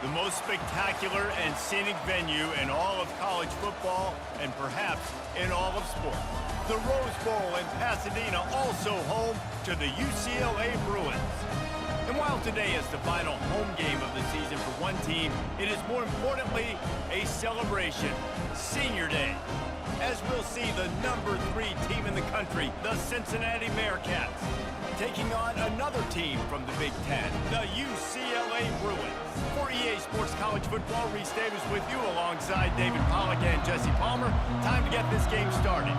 The most spectacular and scenic venue in all of college football and perhaps in all of sports. The Rose Bowl in Pasadena, also home to the UCLA Bruins. And while today is the final home game of the season for one team, it is more importantly a celebration, Senior Day. As we'll see the number 3 team in the country, the Cincinnati Bearcats, taking on another team from the Big Ten, the UCLA Bruins. For EA Sports College Football, Reese Davis with you alongside David Pollack and Jesse Palmer. Time to get this game started.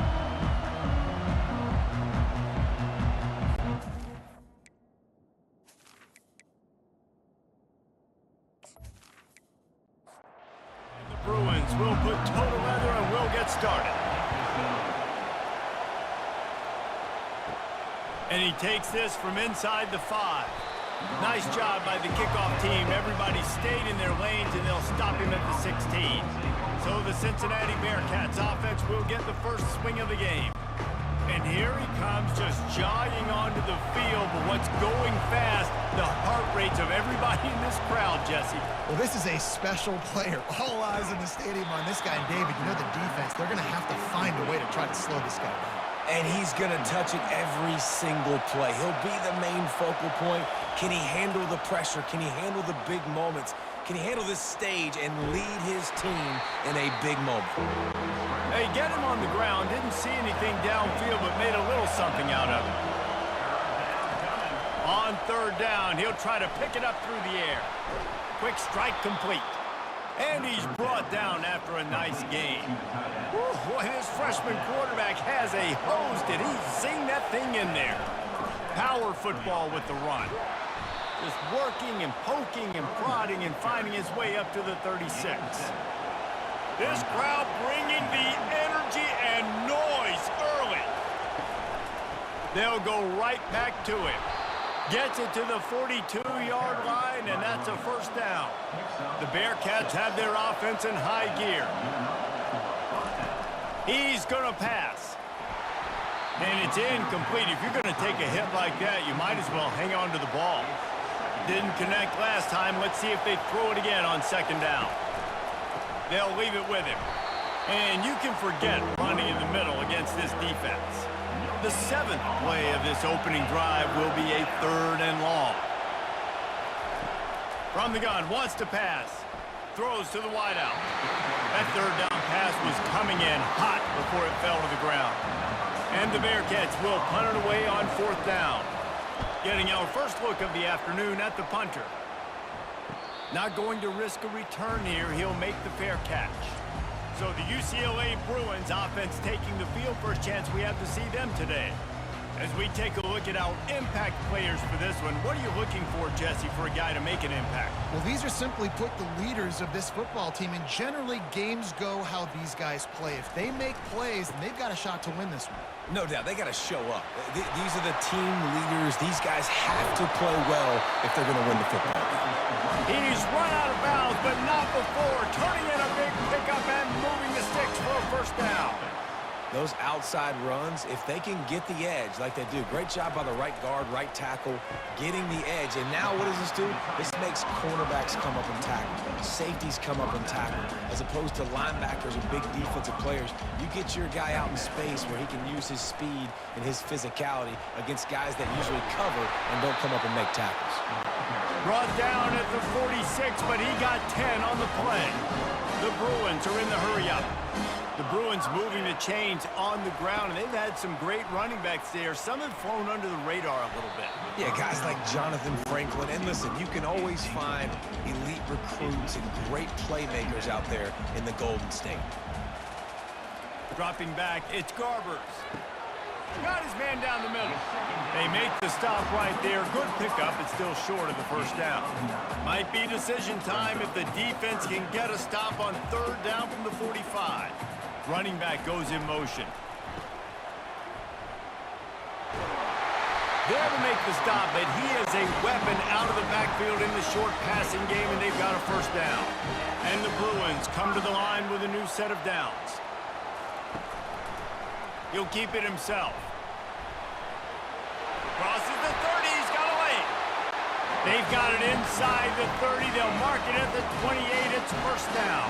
And the Bruins will put total leather and will get started. And he takes this from inside the 5. Nice job by the kickoff team. Everybody stayed in their lanes, and they'll stop him at the 16. So the Cincinnati Bearcats offense will get the first swing of the game. And here he comes, just jogging onto the field. But what's going fast, the heart rates of everybody in this crowd, Jesse. Well, this is a special player. All eyes in the stadium on this guy. And David, you know the defense, they're going to have to find a way to try to slow this guy down. And he's going to touch it every single play. He'll be the main focal point. Can he handle the pressure? Can he handle the big moments? Can he handle this stage and lead his team in a big moment? Hey, get him on the ground. Didn't see anything downfield, but made a little something out of it. On third down, he'll try to pick it up through the air. Quick strike complete. And he's brought down after a nice game. Whew, boy, this freshman quarterback has a hose. Did he zing that thing in there? Power football with the run. Just working and poking and prodding and finding his way up to the 36. This crowd bringing the energy and noise early. They'll go right back to him. Gets it to the 42-yard line, and that's a first down. The Bearcats have their offense in high gear. He's going to pass. And it's incomplete. If you're going to take a hit like that, you might as well hang on to the ball. Didn't connect last time. Let's see if they throw it again on second down. They'll leave it with him. And you can forget running in the middle against this defense. The 7th play of this opening drive will be a 3rd and long. From the gun, wants to pass. Throws to the wideout. That 3rd down pass was coming in hot before it fell to the ground. And the Bearcats will punt it away on 4th down. Getting our first look of the afternoon at the punter. Not going to risk a return here. He'll make the fair catch. So the UCLA Bruins offense taking the field. First chance we have to see them today. As we take a look at our impact players for this one, what are you looking for, Jesse, for a guy to make an impact? Well, these are simply put the leaders of this football team, and generally games go how these guys play. If they make plays, then they've got a shot to win this one. No doubt. They got to show up. These are the team leaders. These guys have to play well if they're going to win the football game. He's run out of bounds, but not before. Turning in a big pickup and moving the sticks for a first down. Those outside runs, if they can get the edge like they do, great job by the right guard, right tackle, getting the edge. And now what does this do? This makes cornerbacks come up and tackle, safeties come up and tackle, as opposed to linebackers or big defensive players. You get your guy out in space where he can use his speed and his physicality against guys that usually cover and don't come up and make tackles. Brought down at the 46, but he got 10 on the play. The Bruins are in the hurry-up. The Bruins moving the chains on the ground, and they've had some great running backs there. Some have flown under the radar a little bit. Yeah, guys like Jonathan Franklin. And listen, you can always find elite recruits and great playmakers out there in the Golden State. Dropping back, it's Garbers. Got his man down the middle. They make the stop right there. Good pickup. It's still short of the first down. Might be decision time if the defense can get a stop on 3rd down from the 45. Running back goes in motion. There to make the stop, but he is a weapon out of the backfield in the short passing game, and they've got a first down. And the Bruins come to the line with a new set of downs. He'll keep it himself. Crosses the 30, he's got a lane. They've got it inside the 30. They'll mark it at the 28. It's first down.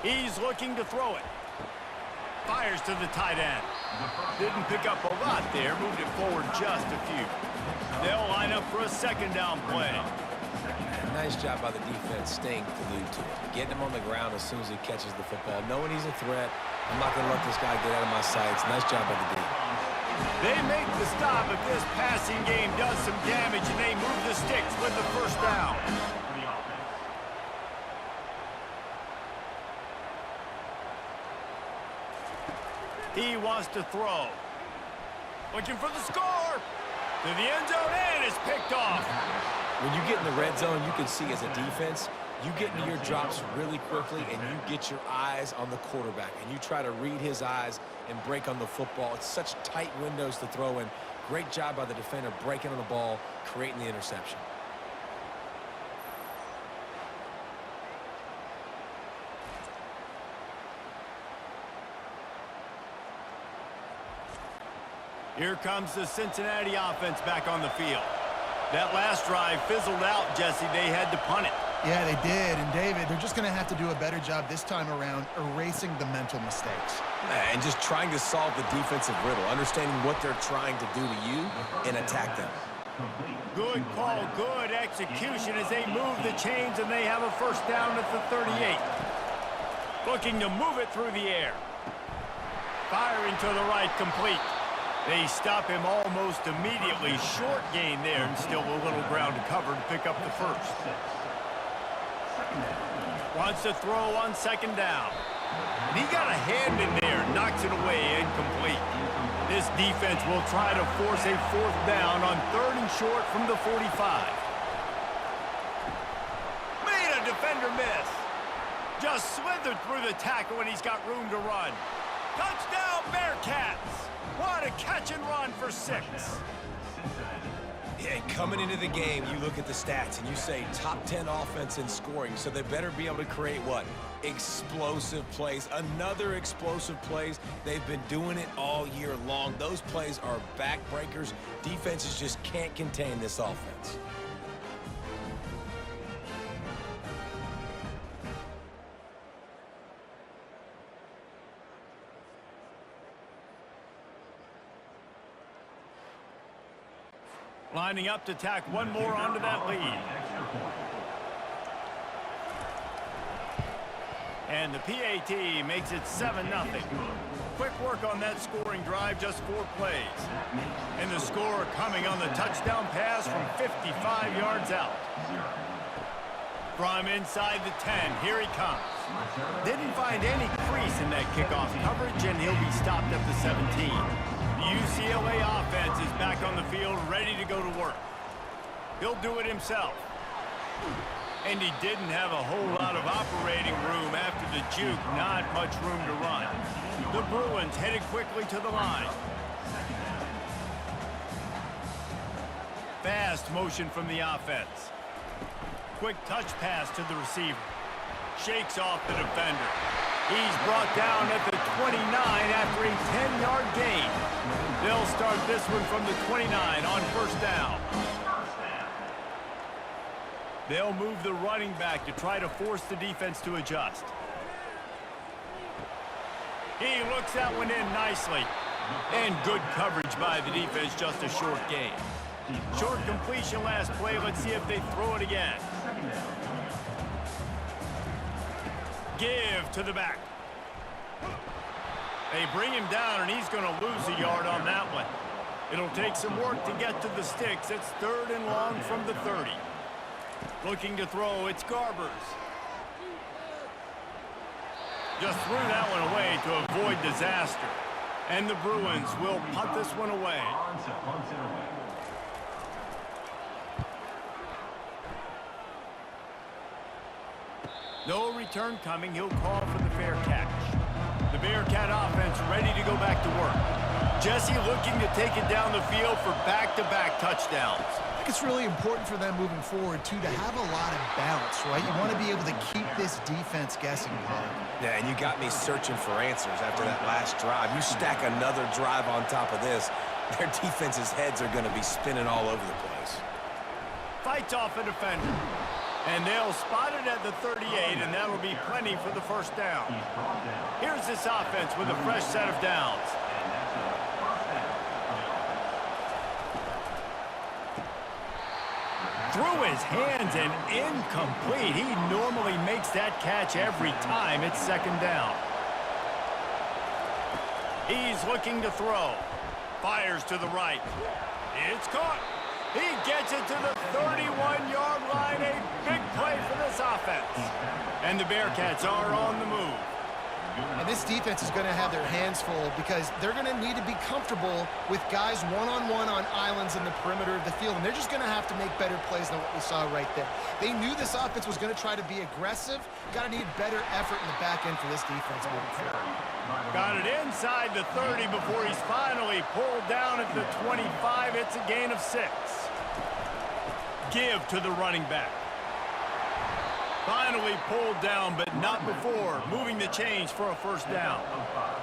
He's looking to throw it. Fires to the tight end. Didn't pick up a lot there. Moved it forward just a few. They'll line up for a second down play. Nice job by the defense staying glued to it. Getting him on the ground as soon as he catches the football. Knowing he's a threat. I'm not going to let this guy get out of my sights. Nice job by the D. They make the stop if this passing game does some damage, and they move the sticks with the first down. He wants to throw. Looking for the score. To the end zone, and it's picked off. When you get in the red zone, you can see as a defense, you get into your drops really quickly, and you get your eyes on the quarterback, and you try to read his eyes and break on the football. It's such tight windows to throw in. Great job by the defender breaking on the ball, creating the interception. Here comes the Cincinnati offense back on the field. That last drive fizzled out, Jesse. They had to punt it. Yeah, they did. And, David, they're just going to have to do a better job this time around erasing the mental mistakes. And just trying to solve the defensive riddle, understanding what they're trying to do to you and attack them. Good call, good execution as they move the chains, and they have a first down at the 38. Looking to move it through the air. Firing to the right, complete. They stop him almost immediately. Short gain there, and still a little ground to cover to pick up the first. Wants to throw on second down. And he got a hand in there, knocks it away, incomplete. This defense will try to force a fourth down on third and short from the 45. Made a defender miss. Just slithered through the tackle, and he's got room to run. Touchdown, Bearcats! What a catch and run for 6. Yeah, coming into the game, you look at the stats and you say top 10 offense in scoring, so they better be able to create what? Explosive plays. Another explosive plays. They've been doing it all year long. Those plays are backbreakers. Defenses just can't contain this offense. Lining up to tack one more onto that lead. And the PAT makes it 7-0. Quick work on that scoring drive, just 4 plays. And the score coming on the touchdown pass from 55 yards out. From inside the 10, here he comes. Didn't find any crease in that kickoff coverage, and he'll be stopped at the 17. The UCLA offense is back on the field, ready to go to work. He'll do it himself. And he didn't have a whole lot of operating room after the juke. Not much room to run. The Bruins headed quickly to the line. Fast motion from the offense. Quick touch pass to the receiver. Shakes off the defender. He's brought down at the 29 after a 10-yard gain. They'll start this one from the 29 on first down. They'll move the running back to try to force the defense to adjust. He looks that one in nicely. And good coverage by the defense, just a short gain. Short completion last play. Let's see if they throw it again. Give to the back. They bring him down, and he's going to lose a yard on that one. It'll take some work to get to the sticks. It's 3rd and long from the 30. Looking to throw, it's Garbers. Just threw that one away to avoid disaster. And the Bruins will punt this one away. No return coming. He'll call for the fair catch. The Bearcat offense ready to go back to work. Jesse looking to take it down the field for back-to-back touchdowns. like it's really important for them moving forward, too, to have a lot of balance, right? You want to be able to keep this defense guessing. Yeah, and you got me searching for answers after that last drive. You stack another drive on top of this, their defense's heads are going to be spinning all over the place. Fights off a defender. And they'll spot it at the 38, and that'll be plenty for the first down. Here's this offense with a fresh set of downs. Through his hands and incomplete. He normally makes that catch every time it's second down. He's looking to throw. Fires to the right. It's caught. He gets it to the 31-yard line. A big play for this offense. And the Bearcats are on the move. And this defense is going to have their hands full because they're going to need to be comfortable with guys one-on-one on islands in the perimeter of the field. And they're just going to have to make better plays than what we saw right there. They knew this offense was going to try to be aggressive. Got to need better effort in the back end for this defense moving forward. Got it inside the 30 before he's finally pulled down at the 25. It's a gain of 6. Give to the running back. Finally pulled down, but not before moving the chains for a first down.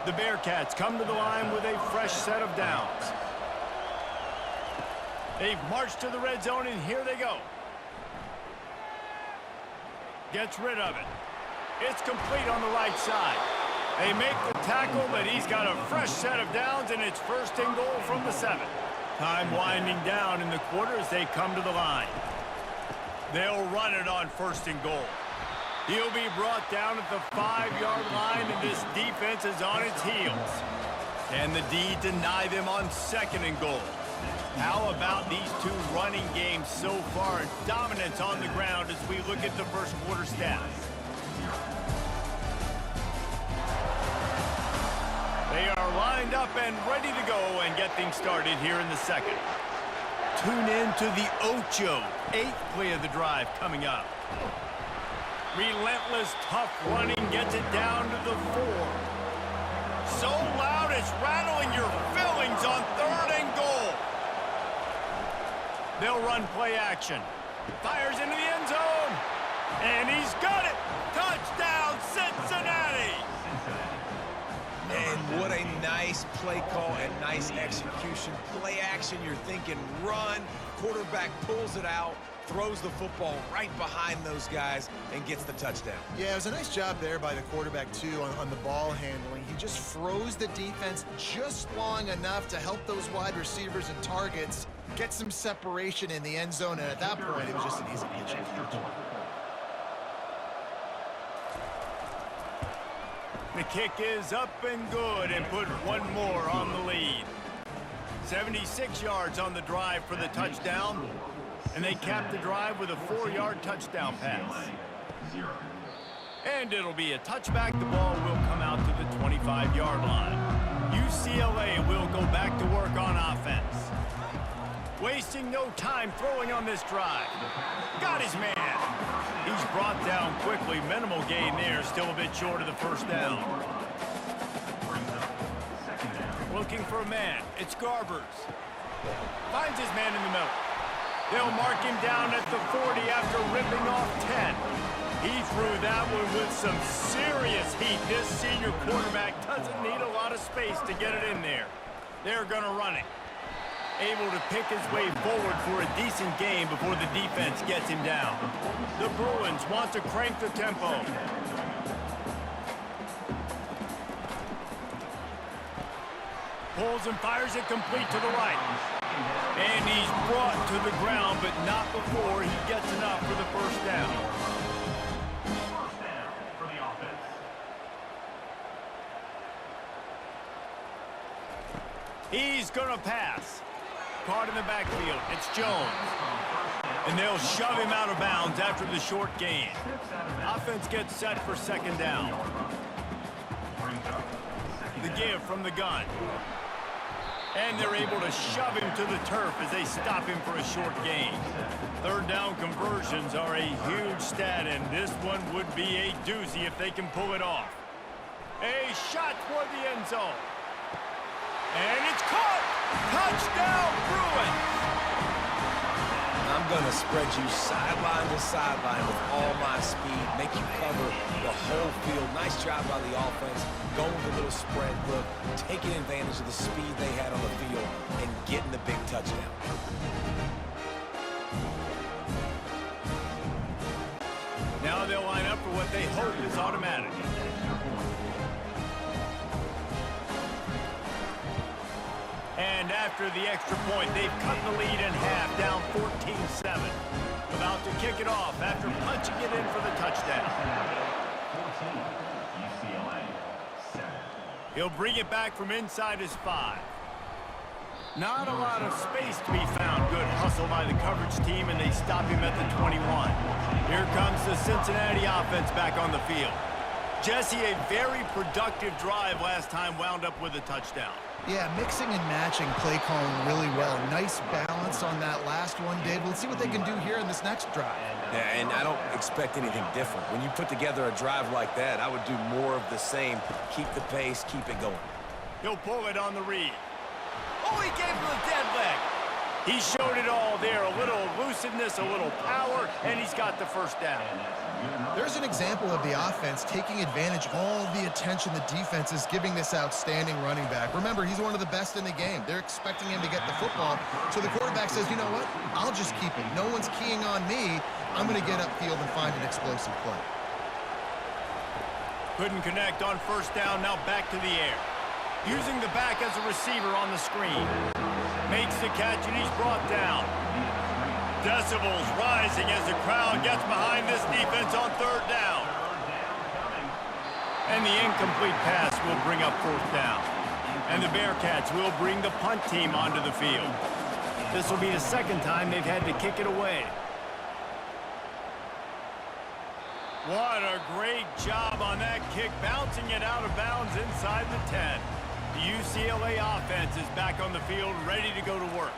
The Bearcats come to the line with a fresh set of downs. They've marched to the red zone, and here they go. Gets rid of it. It's complete on the right side. They make the tackle, but he's got a fresh set of downs, and it's first and goal from the 7. Time winding down in the quarter as they come to the line. They'll run it on first and goal. He'll be brought down at the 5-yard line, and this defense is on its heels. Can the D deny them on second and goal? How about these two running games so far? Dominance on the ground as we look at the first quarter stats. They are lined up and ready to go and get things started here in the second. Tune in to the Ocho, 8th play of the drive coming up. Relentless, tough running gets it down to the 4. So loud it's rattling your fillings on third and goal. They'll run play action. Fires into the end zone. And he's got it. Touchdown, Cincinnati. And what a nice play call and nice execution. Play action, you're thinking run. Quarterback pulls it out, throws the football right behind those guys, and gets the touchdown. Yeah, it was a nice job there by the quarterback, too, on the ball handling. He just froze the defense just long enough to help those wide receivers and targets get some separation in the end zone, and at that point, it was just an easy pitch. The kick is up and good and put one more on the lead. 76 yards on the drive for the touchdown, and they cap the drive with a 4-yard touchdown pass. And it'll be a touchback. The ball will come out to the 25-yard line. UCLA will go back to work on offense. Wasting no time throwing on this drive. Got his man. He's brought down quickly. Minimal gain there. Still a bit short of the first down. Looking for a man. It's Garbers. Finds his man in the middle. They'll mark him down at the 40 after ripping off 10. He threw that one with some serious heat. This senior quarterback doesn't need a lot of space to get it in there. They're going to run it. Able to pick his way forward for a decent game before the defense gets him down. The Bruins want to crank the tempo. Pulls and fires it complete to the right. And he's brought to the ground, but not before he gets enough for the first down. He's going to pass. Caught in the backfield. It's Jones. And they'll shove him out of bounds after the short gain. Offense gets set for second down. The give from the gun. And they're able to shove him to the turf as they stop him for a short gain. Third down conversions are a huge stat, and this one would be a doozy if they can pull it off. A shot toward the end zone. And it's caught! Touchdown, Bruins! I'm going to spread you sideline to sideline with all my speed, make you cover the whole field. Nice job by the offense, going with a little spread look, taking advantage of the speed they had on the field, and getting the big touchdown. Now they'll line up for what they hope is automatic. And after the extra point, they've cut the lead in half, down 14-7. About to kick it off after punching it in for the touchdown. UCLA, 7. He'll bring it back from inside his 5. Not a lot of space to be found. Good hustle by the coverage team, and they stop him at the 21. Here comes the Cincinnati offense back on the field. Jesse, a very productive drive last time, wound up with a touchdown. Yeah, mixing and matching play calling really well. Nice balance on that last one, Dave. Let's see what they can do here in this next drive. Yeah, and I don't expect anything different. When you put together a drive like that, I would do more of the same. Keep the pace, keep it going. He'll pull it on the read. Oh, he gave him a dead leg. He showed it all there. A little elusiveness, a little power, and he's got the first down. There's an example of the offense taking advantage of all the attention the defense is giving this outstanding running back. Remember, he's one of the best in the game. They're expecting him to get the football. So the quarterback says, you know what? I'll just keep it. No one's keying on me. I'm going to get upfield and find an explosive play. Couldn't connect on first down. Now back to the air. Using the back as a receiver on the screen. Makes the catch, and he's brought down. Decibels rising as the crowd gets behind this defense on third down. And the incomplete pass will bring up fourth down. And the Bearcats will bring the punt team onto the field. This will be the second time they've had to kick it away. What a great job on that kick, bouncing it out of bounds inside the 10. The UCLA offense is back on the field, ready to go to work.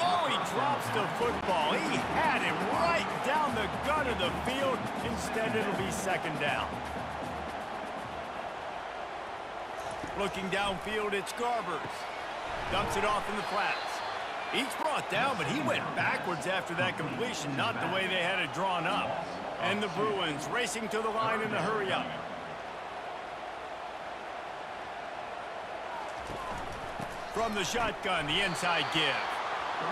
Oh, he drops the football. He had him right down the gut of the field. Instead, it'll be second down. Looking downfield, it's Garbers. Dumps it off in the flats. He's brought down, but he went backwards after that completion, not the way they had it drawn up. And the Bruins racing to the line in the hurry-up. From the shotgun, the inside give.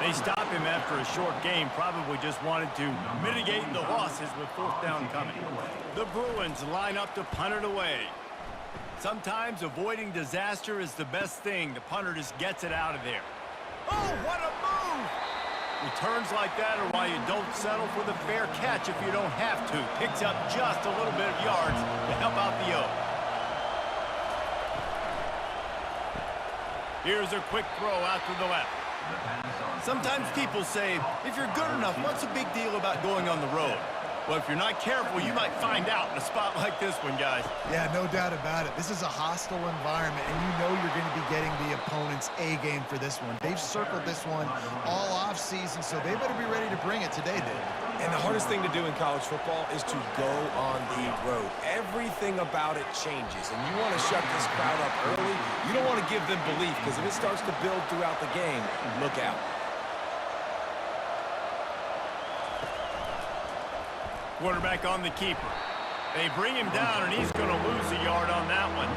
They stop him after a short game, probably just wanted to mitigate the losses with fourth down coming. The Bruins line up to punt it away. Sometimes avoiding disaster is the best thing. The punter just gets it out of there. Oh, what a move! Returns like that are why you don't settle for the fair catch if you don't have to. Picks up just a little bit of yards to help out the O. Here's a quick throw out to the left. Sometimes people say, if you're good enough, what's the big deal about going on the road? Well, if you're not careful, you might find out in a spot like this one, guys. Yeah, no doubt about it. This is a hostile environment, and you know you're going to be getting the opponent's A game for this one. They've circled this one all off season, so they better be ready to bring it today, Dave. And the hardest thing to do in college football is to go on the road. Everything about it changes, and you want to shut this crowd up early. You don't want to give them belief, because if it starts to build throughout the game, look out. Quarterback on the keeper. They bring him down, and he's going to lose a yard on that one.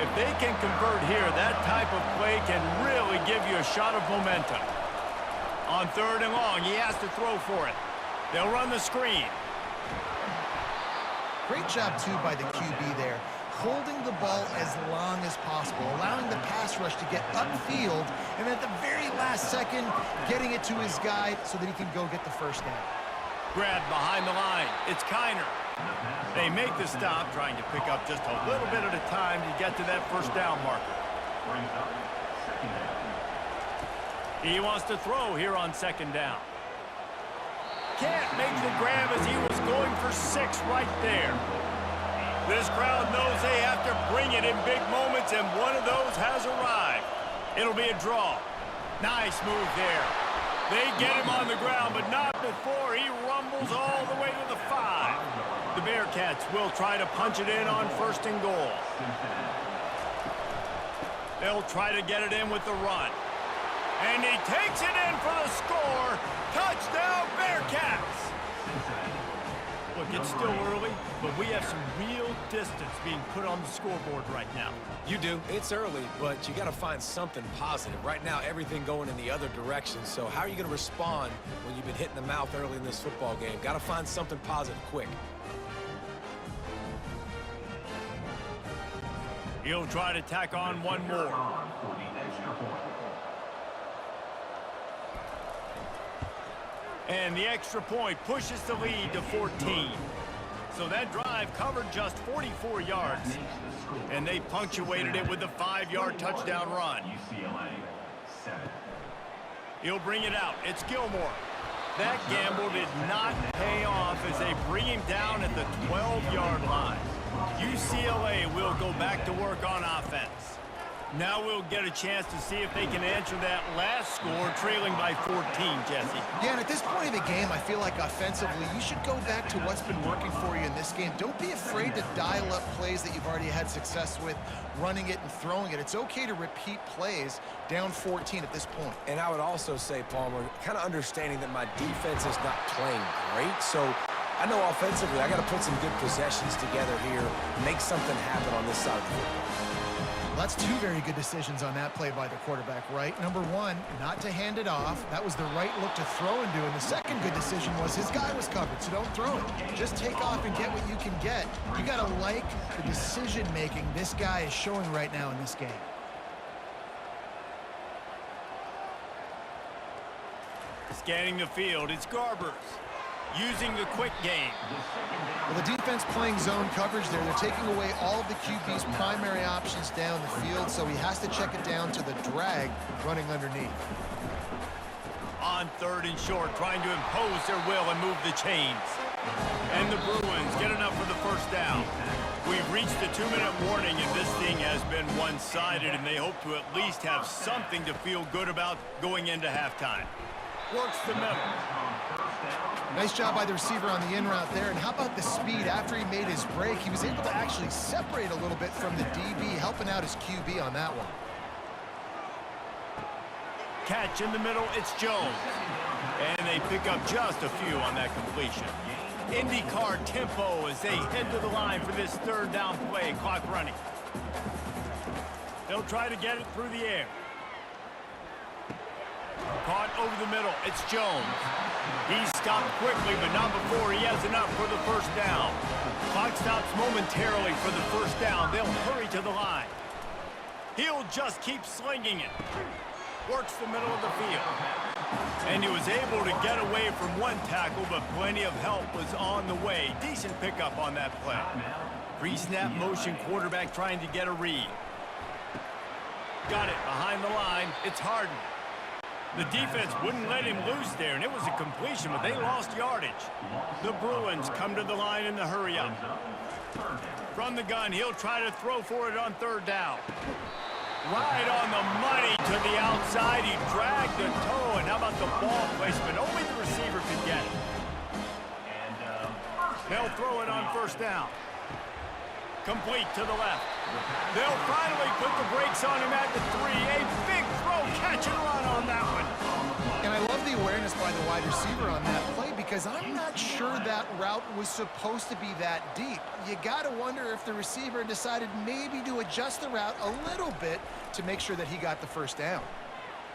If they can convert here, that type of play can really give you a shot of momentum. On third and long, he has to throw for it. They'll run the screen. Great job, too, by the QB there. Holding the ball as long as possible, allowing the pass rush to get upfield, and at the very last second, getting it to his guy so that he can go get the first down. Grab behind the line. It's Kiner. They make the stop, trying to pick up just a little bit at a time to get to that first down marker. He wants to throw here on second down. Can't make the grab as he was going for 6 right there. This crowd knows they have to bring it in big moments, and one of those has arrived. It'll be a draw. Nice move there. They get him on the ground, but not before he rumbles all the way to the 5. The Bearcats will try to punch it in on first and goal. They'll try to get it in with the run. And he takes it in for the score. Touchdown, Bearcats. Look, it's still early, but we have some real distance being put on the scoreboard right now. You do. It's early, but you got to find something positive. Right now, everything going in the other direction. So how are you going to respond when you've been hit in the mouth early in this football game? Got to find something positive quick. He'll try to tack on one more. And the extra point pushes the lead to 14. So that drive covered just 44 yards. And they punctuated it with a 5-yard touchdown run. UCLA 7. He'll bring it out. It's Gilmore. That gamble did not pay off as they bring him down at the 12-yard line. UCLA will go back to work on offense. Now we'll get a chance to see if they can answer that last score, trailing by 14, Jesse. Yeah, and at this point of the game, I feel like offensively, you should go back to what's been working for you in this game. Don't be afraid to dial up plays that you've already had success with, running it and throwing it. It's okay to repeat plays down 14 at this point. And I would also say, Palmer, kind of understanding that my defense is not playing great, so I know offensively I got to put some good possessions together here, make something happen on this side of the football. Well, that's two very good decisions on that play by the quarterback, right? Number one, not to hand it off. That was the right look to throw into. And the second good decision was his guy was covered, so don't throw it. Just take off and get what you can get. You got to like the decision-making this guy is showing right now in this game. Scanning the field, it's Garbers. Using the quick game. Well, the defense playing zone coverage there. They're taking away all of the QB's primary options down the field, so he has to check it down to the drag running underneath. On 3rd and short, trying to impose their will and move the chains. And the Bruins get enough for the first down. We've reached the 2-minute warning, and this thing has been one-sided, and they hope to at least have something to feel good about going into halftime. Works the middle. Nice job by the receiver on the in route there. And how about the speed? After he made his break, he was able to actually separate a little bit from the DB, helping out his QB on that one. Catch in the middle, it's Jones. And they pick up just a few on that completion. IndyCar tempo as they head to the line for this 3rd down play, clock running. They'll try to get it through the air. Caught over the middle, it's Jones. He stopped quickly, but not before he has enough for the first down. Clock stops momentarily for the first down. They'll hurry to the line. He'll just keep slinging it. Works the middle of the field. And he was able to get away from one tackle, but plenty of help was on the way. Decent pickup on that play. Pre-snap motion, quarterback trying to get a read. Got it behind the line. It's Harden. The defense wouldn't let him loose there, and it was a completion, but they lost yardage. The Bruins come to the line in the hurry-up. From the gun, he'll try to throw for it on 3rd down. Right on the money to the outside. He dragged the toe, and how about the ball placement? Only the receiver could get it. They'll throw it on 1st down. Complete to the left. They'll finally put the brakes on him at the 3. A big throw, catch and run on that one. And I love the awareness by the wide receiver on that play because I'm not sure that route was supposed to be that deep. You got to wonder if the receiver decided maybe to adjust the route a little bit to make sure that he got the first down.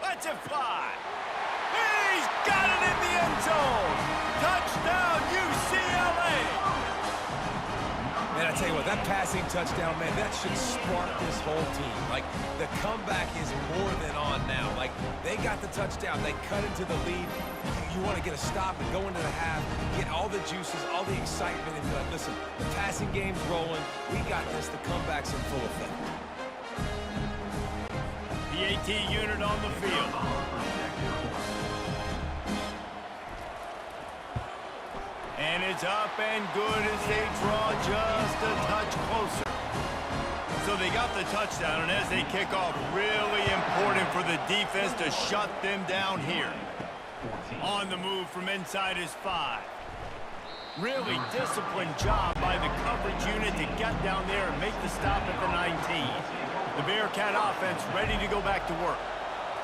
Let's it fly. He's got it in the end zone. Touchdown, UCLA. Man, I tell you what, that passing touchdown, man, that should spark this whole team. Like, the comeback is more than on now. Like, they got the touchdown. They cut into the lead. You want to get a stop and go into the half, get all the juices, all the excitement, and be like, listen, the passing game's rolling. We got this. The comeback's in full effect. The AT unit on the field. And it's up and good as they draw just a touch closer. So they got the touchdown, and as they kick off, really important for the defense to shut them down here. On the move from inside his 5. Really disciplined job by the coverage unit to get down there and make the stop at the 19. The Bearcat offense ready to go back to work.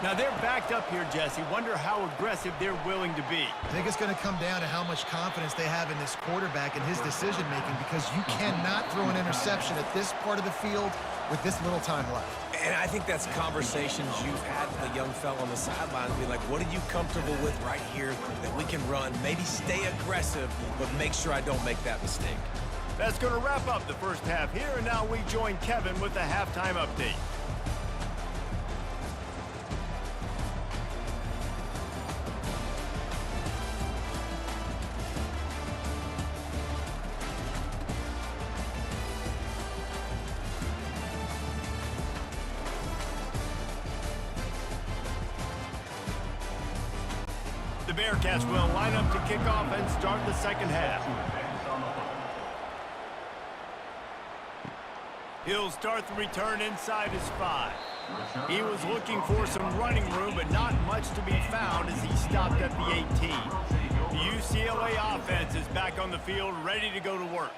Now they're backed up here, Jesse. Wonder how aggressive they're willing to be. I think it's going to come down to how much confidence they have in this quarterback and his decision-making, because you cannot throw an interception at this part of the field with this little time left. And I think that's conversations you've had with a young fella on the sidelines. Be like, what are you comfortable with right here that we can run? Maybe stay aggressive, but make sure I don't make that mistake. That's going to wrap up the first half here, and now we join Kevin with the halftime update. The Bearcats will line up to kick off and start the second half. He'll start the return inside his 5. He was looking for some running room, but not much to be found as he stopped at the 18. The UCLA offense is back on the field, ready to go to work.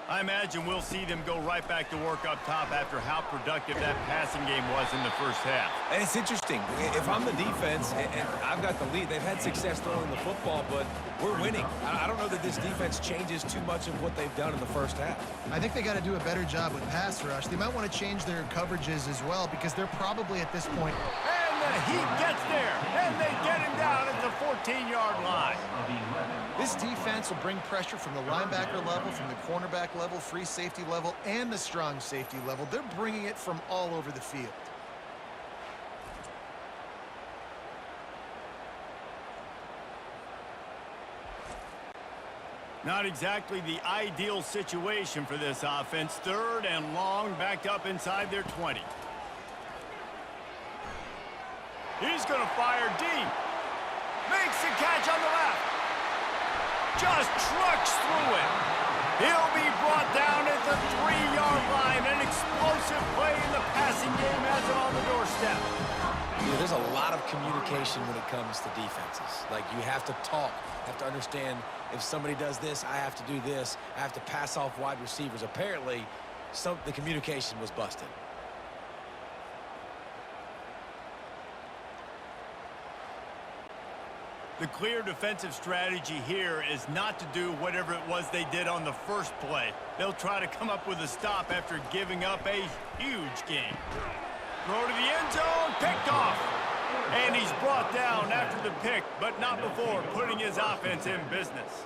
I imagine we'll see them go right back to work up top after how productive that passing game was in the first half. And it's interesting. If I'm the defense and I've got the lead, they've had success throwing the football, but we're winning. I don't know that this defense changes too much of what they've done in the first half. I think they got to do a better job with pass rush. They might want to change their coverages as well, because they're probably at this point. And the Heat gets there, and they get him down at the 14-yard line. This defense will bring pressure from the linebacker level, from the cornerback level, free safety level, and the strong safety level. They're bringing it from all over the field. Not exactly the ideal situation for this offense. 3rd and long, backed up inside their 20. He's going to fire deep. Makes the catch on the left. Just trucks through it. He'll be brought down at the 3-yard line. An explosive play in the passing game has it on the doorstep. Yeah, there's a lot of communication when it comes to defenses. Like, you have to talk, have to understand if somebody does this, I have to do this. I have to pass off wide receivers. Apparently, the communication was busted. The clear defensive strategy here is not to do whatever it was they did on the first play. They'll try to come up with a stop after giving up a huge gain. Throw to the end zone, picked off. And he's brought down after the pick, but not before putting his offense in business.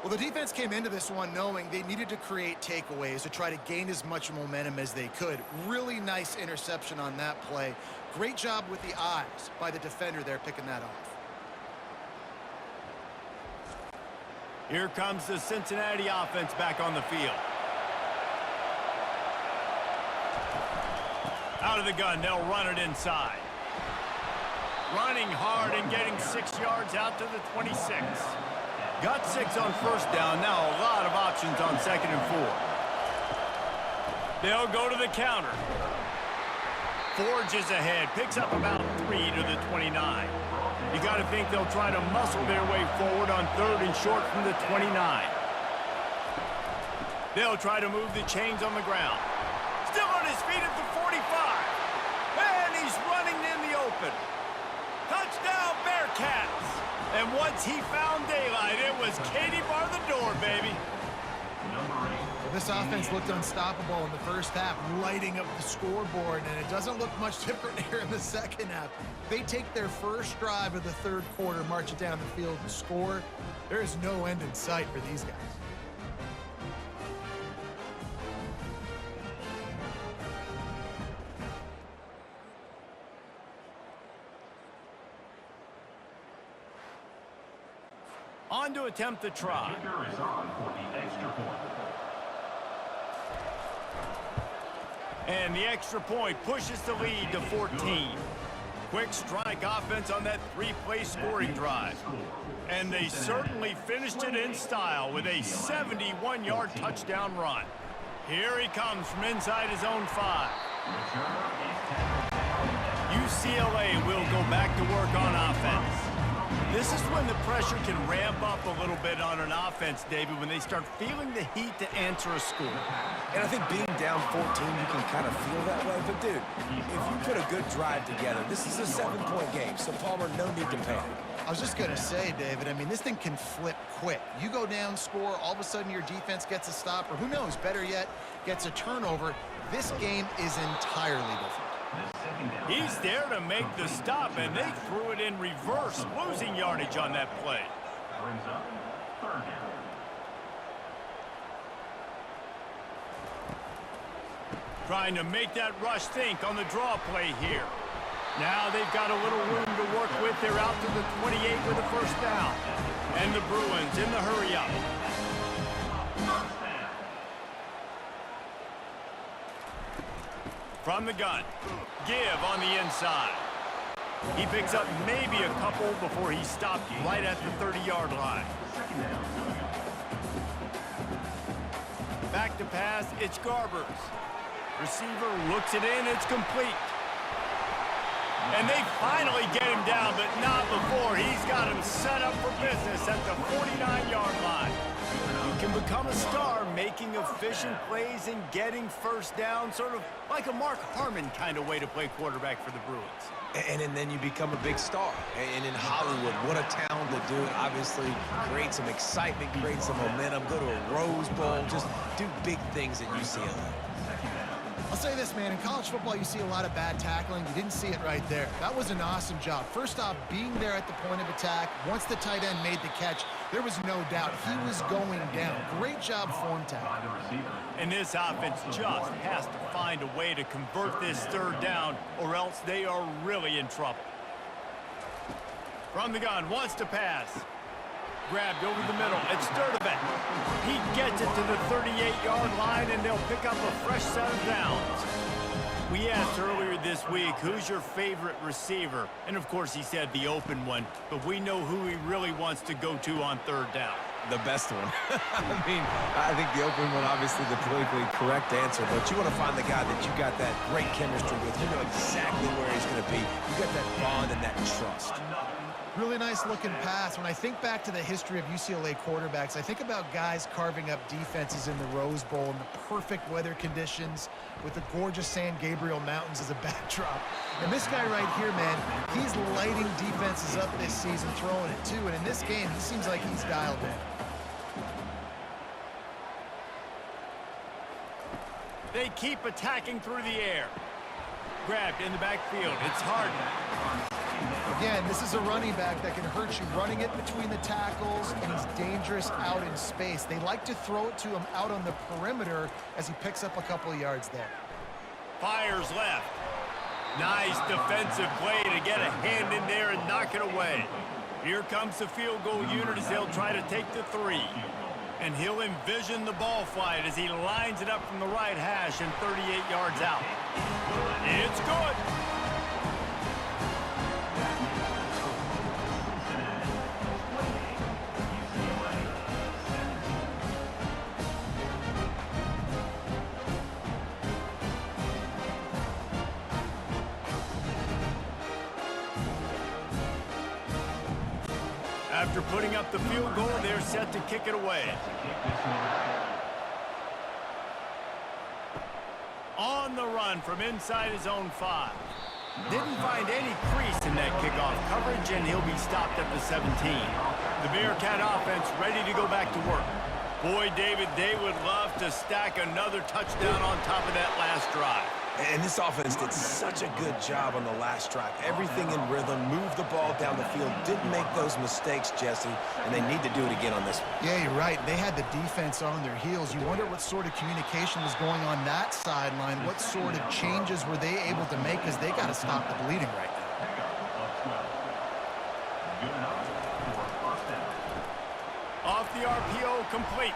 Well, the defense came into this one knowing they needed to create takeaways to try to gain as much momentum as they could. Really nice interception on that play. Great job with the eyes by the defender there picking that off. Here comes the Cincinnati offense back on the field. Out of the gun, they'll run it inside. Running hard and getting 6 yards out to the 26. Got 6 on first down. Now a lot of options on 2nd and 4. They'll go to the counter. Forges ahead, picks up about 3 to the 29. You got to think they'll try to muscle their way forward on 3rd and short from the 29. They'll try to move the chains on the ground. Still on his feet at the 45. And he's running in the open. Touchdown, Bearcats. And once he found daylight, it was Katie bar the door, baby. Well, this offense looked unstoppable in the first half, lighting up the scoreboard, and it doesn't look much different here in the second half. They take their first drive of the 3rd quarter, march it down the field, and score. There is no end in sight for these guys. On to attempt the try. Kicker is on for the extra point. And the extra point pushes the lead to 14. Quick strike offense on that 3-play scoring drive. And they certainly finished it in style with a 71-yard touchdown run. Here he comes from inside his own 5. UCLA will go back to work on offense. This is when the pressure can ramp up a little bit on an offense, David, when they start feeling the heat to answer a score. And I think being down 14, you can kind of feel that way. But, dude, if you put a good drive together, this is a 7-point game. So, Palmer, no need to panic. I was just going to say, David, I mean, this thing can flip quick. You go down, score, all of a sudden your defense gets a stop, or who knows, better yet, gets a turnover. This game is entirely different. He's there to make the stop, and they threw it in reverse, losing yardage on that play. Brings up third down. Trying to make that rush think on the draw play here. Now they've got a little room to work with. They're out to the 28 with a first down. And the Bruins in the hurry-up. From the gun, give on the inside. He picks up maybe a couple before he stopped right at the 30-yard line. Back to pass, it's Garbers. Receiver looks it in, it's complete. And they finally get him down, but not before. He's got him set up for business at the 49-yard line. You can become a star making efficient plays and getting first down, sort of like a Mark Harmon kind of way to play quarterback for the Bruins. And then you become a big star. And in Hollywood, what a talent to do it. Obviously, create some excitement, create some momentum, go to a Rose Bowl, just do big things at UCLA. I'll say this, man, in college football you see a lot of bad tackling. You didn't see it right there. That was an awesome job. First off, being there at the point of attack. Once the tight end made the catch, there was no doubt he was going down. Great job form tackle. And this offense just has to find a way to convert this third down, or else they are really in trouble. From the gun, wants to pass. Grabbed over the middle. It's Sturdivant. He gets it to the 38-yard line, and they'll pick up a fresh set of downs. We asked earlier this week, who's your favorite receiver? And, of course, he said the open one, but we know who he really wants to go to on third down. The best one. I think the open one, obviously the politically correct answer, but you want to find the guy that you got that great chemistry with. You know exactly where he's going to be. You got that bond and that trust. Really nice looking pass. When I think back to the history of UCLA quarterbacks, I think about guys carving up defenses in the Rose Bowl in the perfect weather conditions with the gorgeous San Gabriel Mountains as a backdrop. And this guy right here, man, he's lighting defenses up this season, throwing it too. And in this game, he seems like he's dialed in. They keep attacking through the air. Grabbed in the backfield. It's Harden. Again, this is a running back that can hurt you, running it between the tackles, and he's dangerous out in space. They like to throw it to him out on the perimeter as he picks up a couple of yards there. Fires left. Nice defensive play to get a hand in there and knock it away. Here comes the field goal unit as they'll try to take the 3. And he'll envision the ball flight as he lines it up from the right hash and 38 yards out. It's good. After putting up the field goal, they're set to kick it away. On the run from inside his own 5. Didn't find any crease in that kickoff coverage, and he'll be stopped at the 17. The Bearcat offense ready to go back to work. Boy, David, they would love to stack another touchdown on top of that last drive. And this offense did such a good job on the last drive. Everything in rhythm, moved the ball down the field, didn't make those mistakes, Jesse, and they need to do it again on this one. Yeah, you're right. They had the defense on their heels. You wonder what sort of communication was going on that sideline. What sort of changes were they able to make, because they got to stop the bleeding right now. Off the RPO, complete.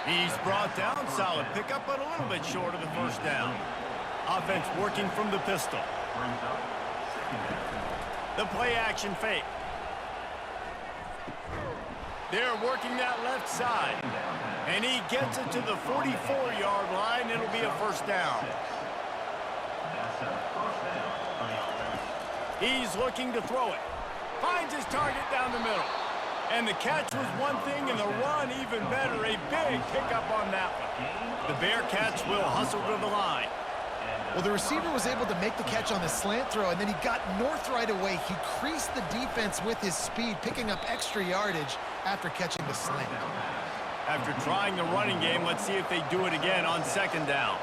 He's brought down, solid pickup, but a little bit short of the first down. Offense working from the pistol. The play action fake. They're working that left side. And he gets it to the 44-yard line. It'll be a first down. He's looking to throw it. Finds his target down the middle. And the catch was one thing, and the run even better. A big pickup on that one. The Bearcats will hustle to the line. Well, the receiver was able to make the catch on the slant throw, and then he got north right away. He creased the defense with his speed, picking up extra yardage after catching the slant. After trying the running game, let's see if they do it again on second down.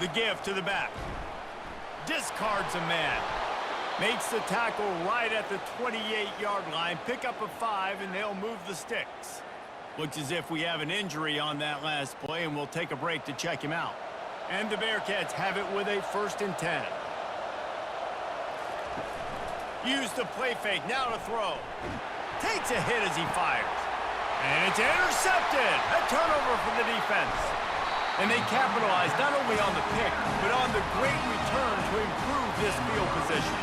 The give to the back. Discards a man. Makes the tackle right at the 28-yard line. Pick up a 5, and they'll move the sticks. Looks as if we have an injury on that last play, and we'll take a break to check him out. And the Bearcats have it with a 1st and 10. Use the play fake, now to throw. Takes a hit as he fires. And it's intercepted. A turnover for the defense. And they capitalize not only on the pick, but on the great return to improve this field position.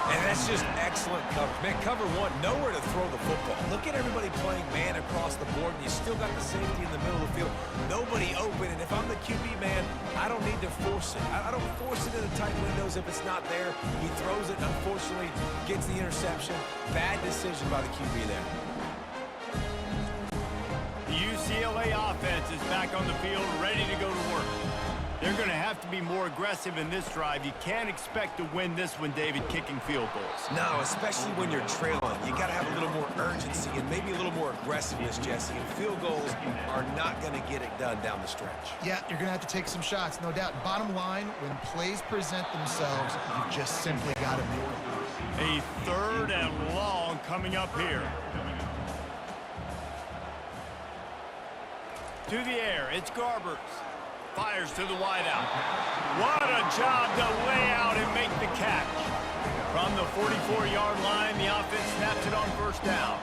And that's just excellent coverage. Man, cover one, nowhere to throw the football. Look at everybody playing man across the board, and you still got the safety in the middle of the field. Nobody open, and if I'm the QB, man, I don't need to force it. I don't force it into tight windows if it's not there. He throws it, and unfortunately, gets the interception. Bad decision by the QB there. The UCLA offense is back on the field, ready to go to work. They're going to have to be more aggressive in this drive. You can't expect to win this one, David, kicking field goals. No, especially when you're trailing. You got to have a little more urgency and maybe a little more aggressiveness, Jesse. And field goals are not going to get it done down the stretch. Yeah, you're going to have to take some shots, no doubt. Bottom line, when plays present themselves, you just simply got to make them. A 3rd and long coming up here. To the air, it's Garbers. Fires to the wideout. What a job to lay out and make the catch. From the 44-yard line, the offense snaps it on 1st down.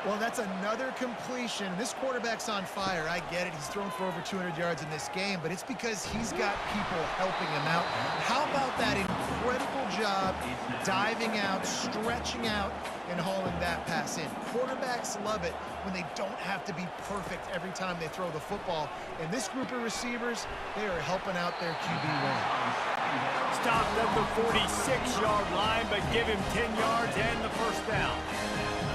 Well, that's another completion. This quarterback's on fire. I get it. He's thrown for over 200 yards in this game, but it's because he's got people helping him out. How about that incredible job diving out, stretching out, and hauling that pass in? Quarterbacks love it when they don't have to be perfect every time they throw the football. And this group of receivers, they are helping out their QB1. Stopped at the 46-yard line, but give him 10 yards and the 1st down.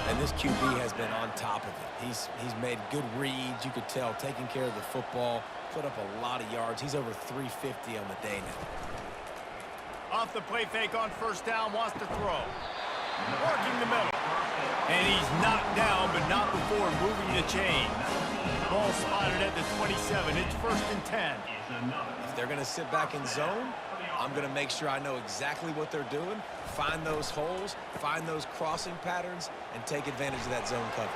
And this QB has been on top of it. He's made good reads. You could tell, taking care of the football, put up a lot of yards. He's over 350 on the day now. Off the play fake on 1st down, wants to throw. Working the middle. And he's knocked down, but not before moving the chains. Ball spotted at the 27. It's 1st and 10. If they're going to sit back in zone, I'm going to make sure I know exactly what they're doing, find those holes, find those crossing patterns, and take advantage of that zone coverage.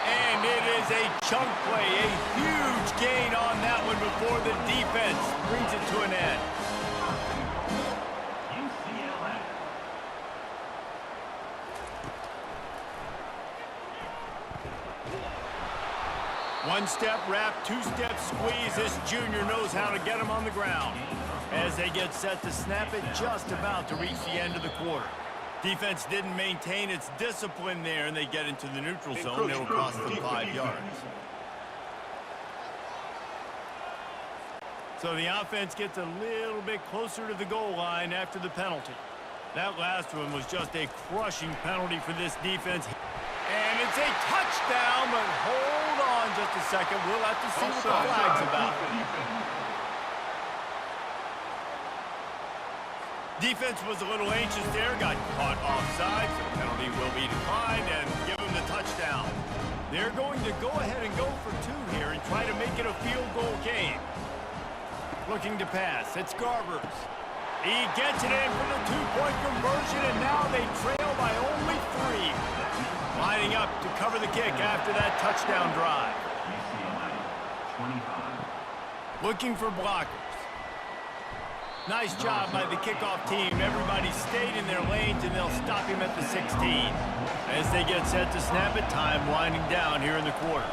And it is a chunk play, a huge gain on that one before the defense brings it to an end. One-step wrap, two-step squeeze. This junior knows how to get him on the ground. As they get set to snap it, just about to reach the end of the quarter. Defense didn't maintain its discipline there, and they get into the neutral zone. It'll cost them 5 yards. So the offense gets a little bit closer to the goal line after the penalty. That last one was just a crushing penalty for this defense. And it's a touchdown, but hold on just a second. We'll have to see what the flag's about. Defense was a little anxious there, got caught offside, so the penalty will be declined and give them the touchdown. They're going to go ahead and go for 2 here and try to make it a field goal game. Looking to pass, it's Garbers. He gets it in for the 2-point conversion, and now they trail by only 3. Lining up to cover the kick after that touchdown drive. Looking for blockers. Nice job by the kickoff team. Everybody stayed in their lanes, and they'll stop him at the 16. As they get set to snap it, time winding down here in the quarter.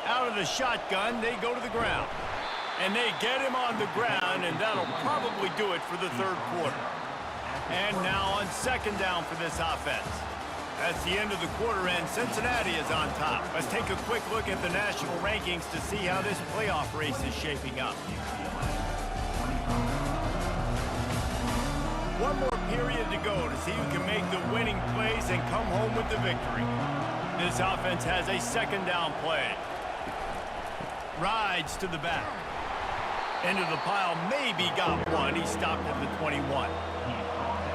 Out of the shotgun, they go to the ground. And they get him on the ground, and that'll probably do it for the 3rd quarter. And now on 2nd down for this offense. That's the end of the quarter, and Cincinnati is on top. Let's take a quick look at the national rankings to see how this playoff race is shaping up. One more period to go to see who can make the winning plays and come home with the victory. This offense has a second down play. Rides to the back. Into the pile, maybe got one. He stopped at the 21.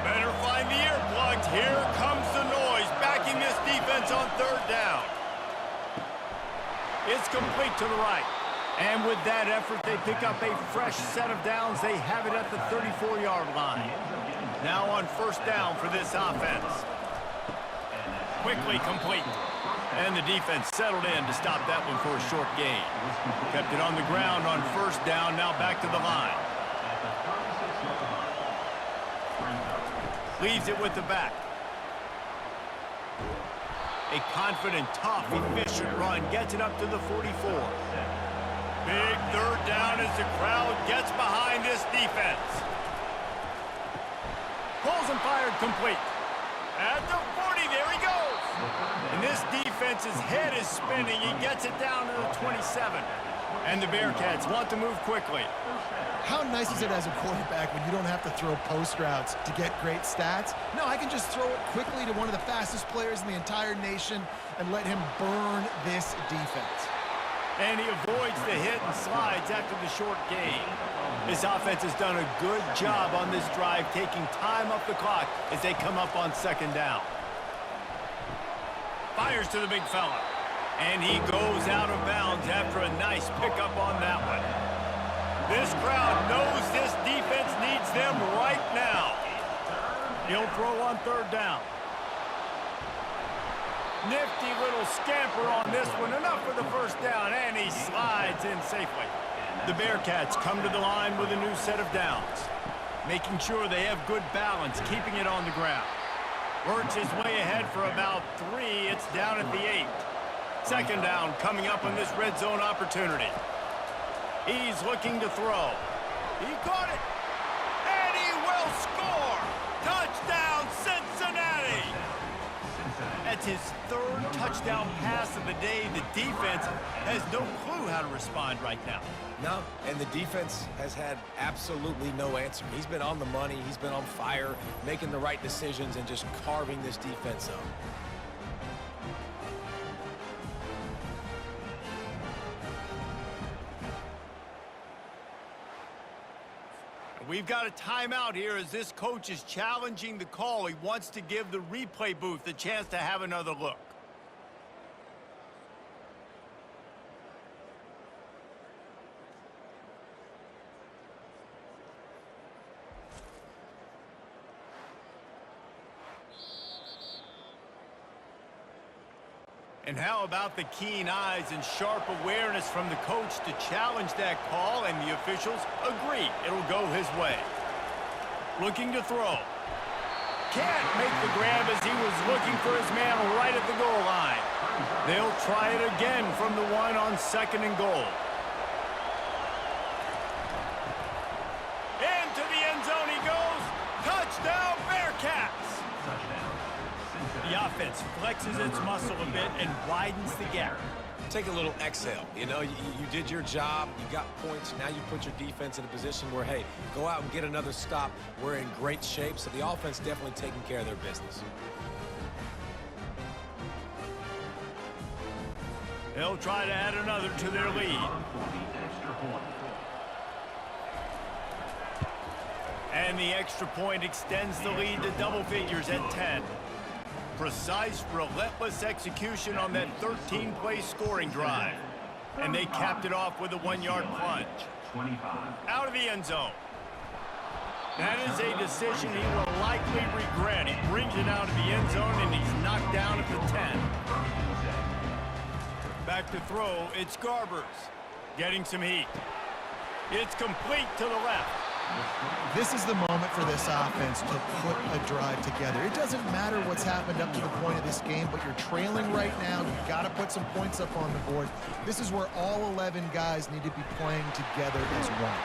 Better find the earplugs. Here comes the noise, backing this defense on third down. It's complete to the right. And with that effort, they pick up a fresh set of downs. They have it at the 34-yard line. Now on first down for this offense. Quickly complete. And the defense settled in to stop that one for a short gain. Kept it on the ground on first down, now back to the line. Leaves it with the back. A confident, tough, efficient run. Gets it up to the 44. Big third down as the crowd gets behind this defense. Pulls and fired complete. At the 40, there he goes. And this defense's head is spinning. He gets it down to the 27. And the Bearcats want to move quickly. How nice is it as a quarterback when you don't have to throw post routes to get great stats? No, I can just throw it quickly to one of the fastest players in the entire nation and let him burn this defense. And he avoids the hit and slides after the short gain. This offense has done a good job on this drive, taking time off the clock as they come up on second down. Fires to the big fella. And he goes out of bounds after a nice pickup on that one. This crowd knows this defense needs them right now. He'll throw on third down. Nifty little scamper on this one. Enough for the first down, and he slides in safely. The Bearcats come to the line with a new set of downs, making sure they have good balance, keeping it on the ground. Works his way ahead for about 3. It's down at the 8. Second down coming up on this red zone opportunity. He's looking to throw. He caught it. And he will score. Touchdown, Cincinnati. That's his third touchdown pass of the day. The defense has no clue how to respond right now. No, and the defense has had absolutely no answer. He's been on the money. He's been on fire, making the right decisions and just carving this defense up. We've got a timeout here as this coach is challenging the call. He wants to give the replay booth a chance to have another look. And how about the keen eyes and sharp awareness from the coach to challenge that call, and the officials agree it'll go his way. Looking to throw. Can't make the grab as he was looking for his man right at the goal line. They'll try it again from the one on second and goal. Into the end zone he goes. Touchdown, Bearcats! The offense flexes its muscle a bit and widens the gap. Take a little exhale. You know, you did your job. You got points. Now you put your defense in a position where, hey, go out and get another stop. We're in great shape, so the offense definitely taking care of their business. They'll try to add another to their lead. And the extra point extends the lead to double figures at 10. Precise, relentless execution on that 13-play scoring drive. And they capped it off with a 1-yard plunge. Out of the end zone. That is a decision he will likely regret. He brings it out of the end zone, and he's knocked down at the 10. Back to throw, it's Garbers. Getting some heat. It's complete to the left. This is the moment for this offense to put a drive together. It doesn't matter what's happened up to the point of this game, but you're trailing right now. You've got to put some points up on the board. This is where all 11 guys need to be playing together as one.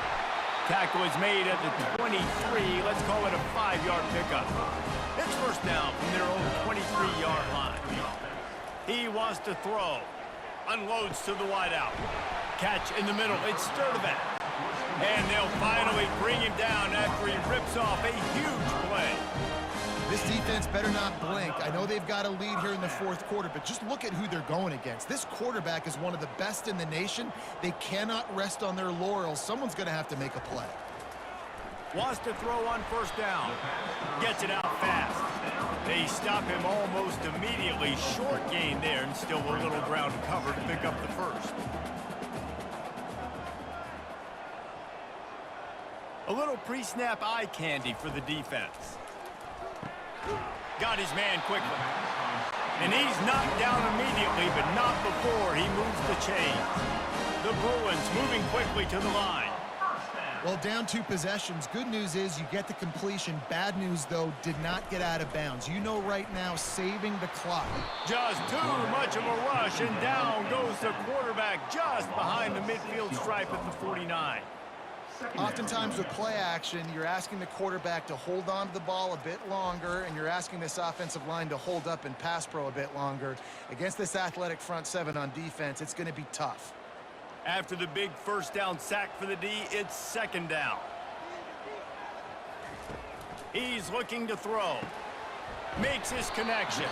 Tackle is made at the 23. Let's call it a 5-yard pickup. It's first down from their own 23-yard line. He wants to throw. Unloads to the wideout. Catch in the middle. It's Sturdivant. And they'll finally bring him down after he rips off a huge play. This defense better not blink. I know they've got a lead here in the fourth quarter, but just look at who they're going against. This quarterback is one of the best in the nation. They cannot rest on their laurels. Someone's going to have to make a play. Wants to throw on first down. Gets it out fast. They stop him almost immediately. Short gain there, and still a little ground to cover to pick up the first. A little pre-snap eye candy for the defense. Got his man quickly. And he's knocked down immediately, but not before he moves the chains. The Bruins moving quickly to the line. Well, down 2 possessions. Good news is you get the completion. Bad news, though, did not get out of bounds. You know right now, saving the clock. Just too much of a rush, and down goes the quarterback just behind the midfield stripe at the 49. Oftentimes with play action, you're asking the quarterback to hold on to the ball a bit longer, and you're asking this offensive line to hold up in pass pro a bit longer. Against this athletic front 7 on defense, it's going to be tough. After the big first down sack for the D, it's second down. He's looking to throw. Makes his connection.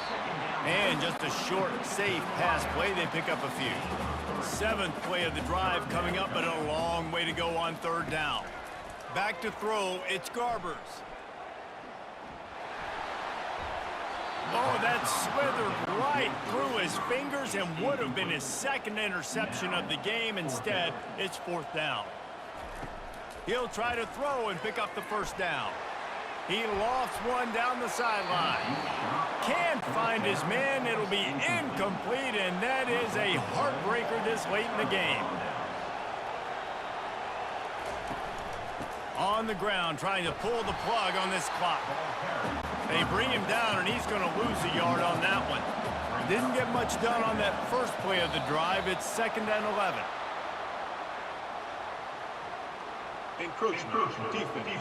And just a short, safe pass play. They pick up a few. 7th play of the drive coming up, but a long way to go on third down. Back to throw, it's Garbers. Oh, that slithered right through his fingers and would have been his second interception of the game. Instead, it's 4th down. He'll try to throw and pick up the first down. He lofts one down the sideline. Can't find his man. It'll be incomplete, and that is a heartbreaker this late in the game. On the ground, trying to pull the plug on this clock. They bring him down, and he's going to lose a yard on that one. Didn't get much done on that first play of the drive. It's 2nd and 11. Encroachment defense.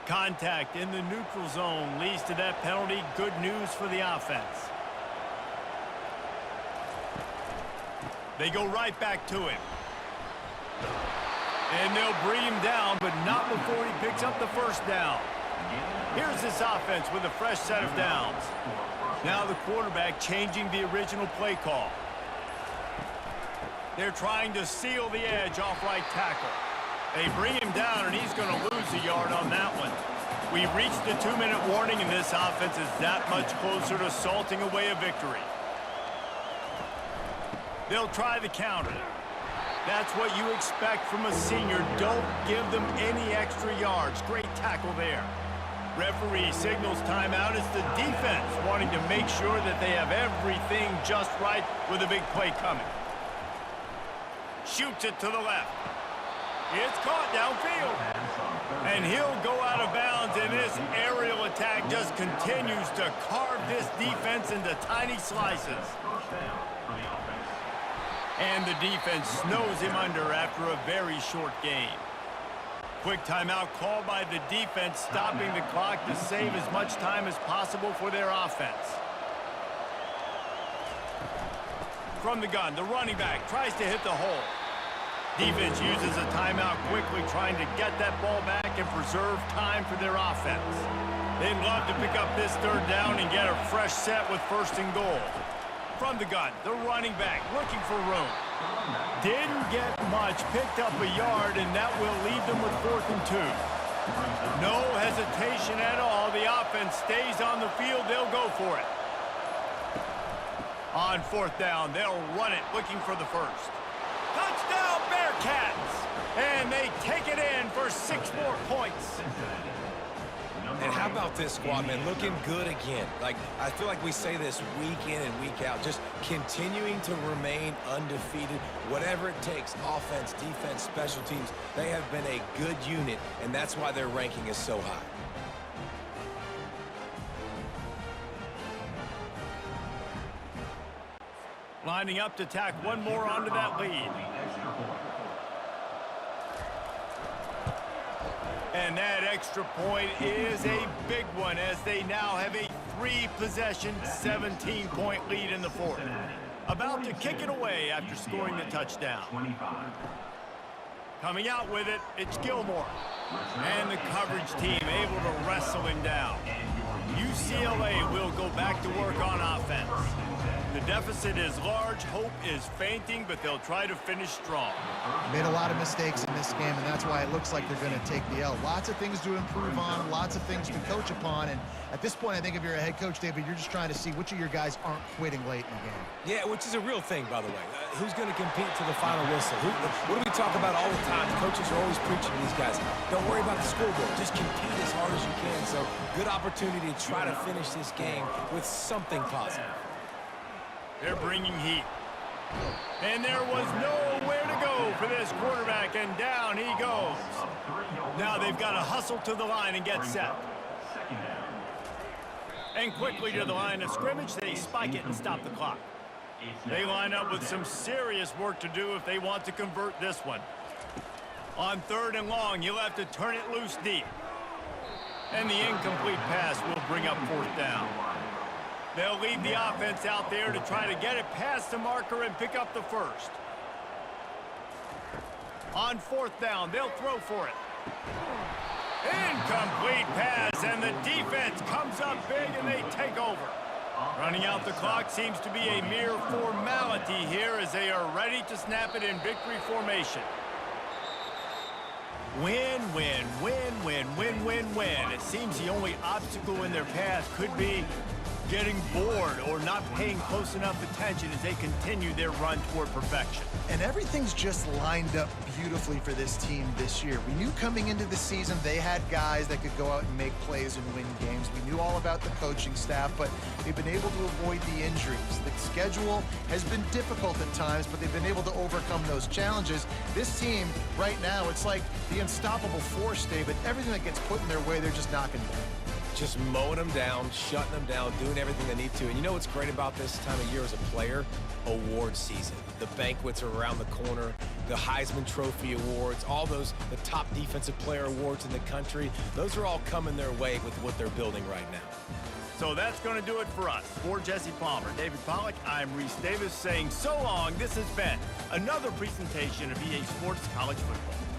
Contact in the neutral zone leads to that penalty. Good news for the offense. They go right back to him. And they'll bring him down, but not before he picks up the first down. Here's this offense with a fresh set of downs. Now the quarterback changing the original play call. They're trying to seal the edge off right tackle. They bring him down, and he's going to lose a yard on that one. We've reached the 2-minute warning, and this offense is that much closer to salting away a victory. They'll try the counter. That's what you expect from a senior. Don't give them any extra yards. Great tackle there. Referee signals timeout. It's the defense wanting to make sure that they have everything just right with a big play coming. Shoots it to the left. It's caught downfield. And he'll go out of bounds, and this aerial attack just continues to carve this defense into tiny slices. And the defense snows him under after a very short game. Quick timeout called by the defense, stopping the clock to save as much time as possible for their offense. From the gun, the running back tries to hit the hole. Defense uses a timeout quickly, trying to get that ball back and preserve time for their offense. They'd love to pick up this third down and get a fresh set with 1st and goal. From the gun, the running back looking for room. Didn't get much, picked up a yard, and that will leave them with 4th and 2. No hesitation at all. The offense stays on the field. They'll go for it. On 4th down, they'll run it, looking for the first. Touchdown, Bearcats! And they take it in for 6 more points. And how about this squad, man? Looking good again. Like, I feel like we say this week in and week out. Just continuing to remain undefeated. Whatever it takes, offense, defense, special teams, they have been a good unit, and that's why their ranking is so high. Lining up to tack one more onto that lead. And that extra point is a big one, as they now have a 3-possession, 17-point lead in the 4th. About to kick it away after scoring the touchdown. 25. Coming out with it, it's Gilmore. And the coverage team able to wrestle him down. UCLA will go back to work on offense. The deficit is large, hope is fainting, but they'll try to finish strong. Made a lot of mistakes in this game, and that's why it looks like they're going to take the L. Lots of things to improve on, lots of things to coach upon, and at this point, I think if you're a head coach, David, you're just trying to see which of your guys aren't quitting late in the game. Yeah, which is a real thing, by the way. Who's going to compete to the final whistle? What do we talk about all the time? The coaches are always preaching to these guys. Don't worry about the scoreboard. Just compete as hard as you can. So, good opportunity to try to finish this game with something positive. They're bringing heat. And there was nowhere to go for this quarterback, and down he goes. Now they've got to hustle to the line and get set. And quickly to the line of scrimmage, they spike it and stop the clock. They line up with some serious work to do if they want to convert this one. On 3rd and long, you'll have to turn it loose deep. And the incomplete pass will bring up 4th down. They'll leave the offense out there to try to get it past the marker and pick up the first. On 4th down, they'll throw for it. Incomplete pass, and the defense comes up big, and they take over. Running out the clock seems to be a mere formality here as they are ready to snap it in victory formation. Win, win, win, win, win, win, win. It seems the only obstacle in their path could be getting bored or not paying close enough attention as they continue their run toward perfection. And everything's just lined up beautifully for this team this year. We knew coming into the season they had guys that could go out and make plays and win games. We knew all about the coaching staff, but they've been able to avoid the injuries. The schedule has been difficult at times, but they've been able to overcome those challenges. This team, right now, it's like the unstoppable force, David. Everything that gets put in their way, they're just knocking down. Just mowing them down, shutting them down, doing everything they need to. And you know what's great about this time of year as a player? Award season. The banquets are around the corner, the Heisman Trophy awards, all those, the top defensive player awards in the country. Those are all coming their way with what they're building right now. So that's going to do it for us. For Jesse Palmer, David Pollack, I'm Reese Davis saying so long. This has been another presentation of EA Sports College Football.